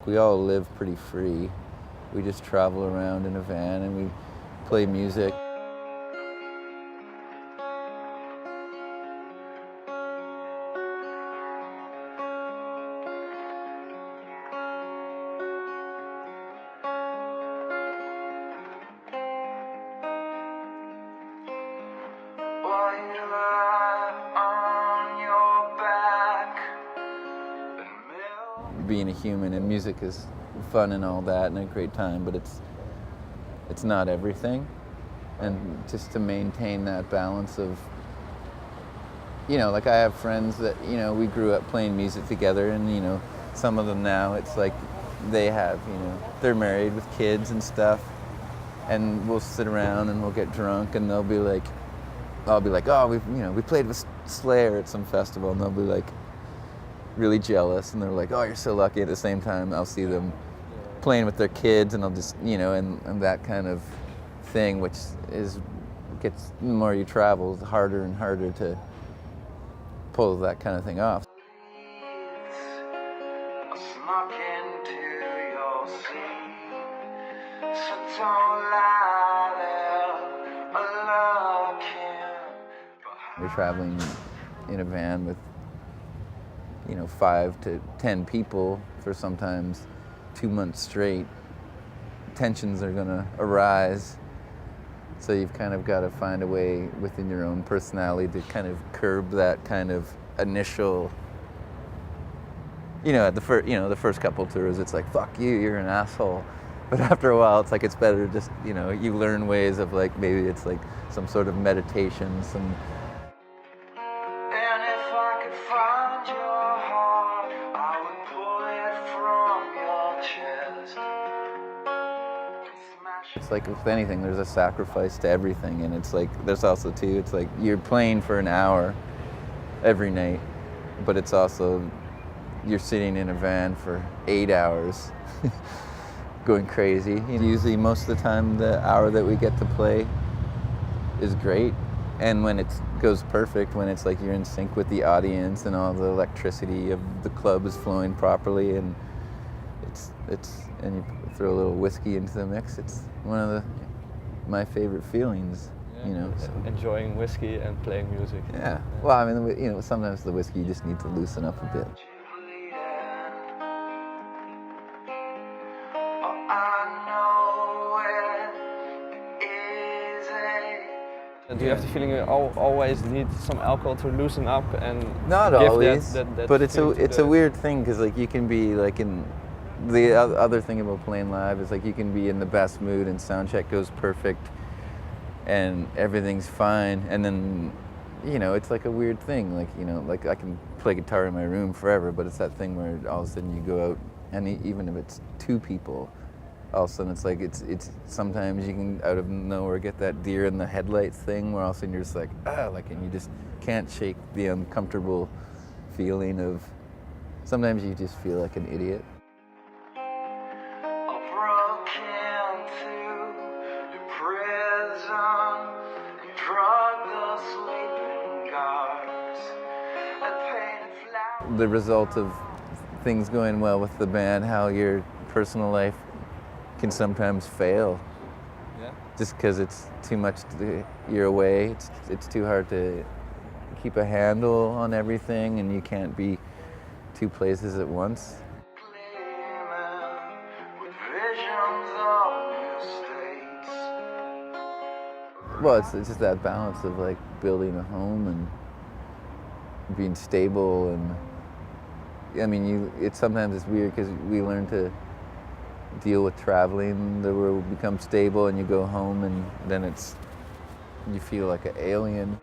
We all live pretty free. We just travel around in a van and we play music. Being a human and music is fun and all that and a great time, but it's not everything. And just to maintain that balance of, like I have friends that, we grew up playing music together, and, some of them now it's like they have, they're married with kids and stuff, and we'll sit around and we'll get drunk and I'll be like, oh, we played with Slayer at some festival, and they'll be like really jealous, and they're like, oh, you're so lucky. At the same time, I'll see them playing with their kids, and I'll just, and that kind of thing, which gets, the more you travel, the harder and harder to pull that kind of thing off. You're traveling in a van with 5 to 10 people for sometimes 2 months straight. Tensions are gonna arise. So you've kind of got to find a way within your own personality to kind of curb that kind of initial, at the first couple tours, it's like, fuck you, you're an asshole. But after a while, it's like, it's better just, you learn ways of like, maybe it's like some sort of meditation, some. It's like, with anything, there's a sacrifice to everything, and it's like, there's also too, it's like, you're playing for an hour every night, but it's also, you're sitting in a van for 8 hours, going crazy. Usually, most of the time, the hour that we get to play is great, and when it goes perfect, when it's like you're in sync with the audience and all the electricity of the club is flowing properly, and and you throw a little whiskey into the mix, it's one of my favorite feelings, So. Enjoying whiskey and playing music. Yeah. Well, I mean, sometimes the whiskey you just need to loosen up a bit. Do you have the feeling you always need some alcohol to loosen up and not give always, that but it's a weird thing, because like you can be like in the other thing about playing live is like you can be in the best mood and sound check goes perfect and everything's fine, and then it's like a weird thing, like like I can play guitar in my room forever, but it's that thing where all of a sudden you go out, and even if it's 2 people, all of a sudden it's like it's sometimes you can out of nowhere get that deer in the headlights thing where all of a sudden you're just like, and you just can't shake the uncomfortable feeling of, sometimes you just feel like an idiot. The result of things going well with the band, how your personal life can sometimes fail. Yeah. Just because it's too much, you're away, it's too hard to keep a handle on everything, and you can't be 2 places at once. Well, it's just that balance of like building a home and being stable, and I mean, sometimes it's weird because we learn to deal with traveling, the world becomes stable, and you go home, and then you feel like an alien.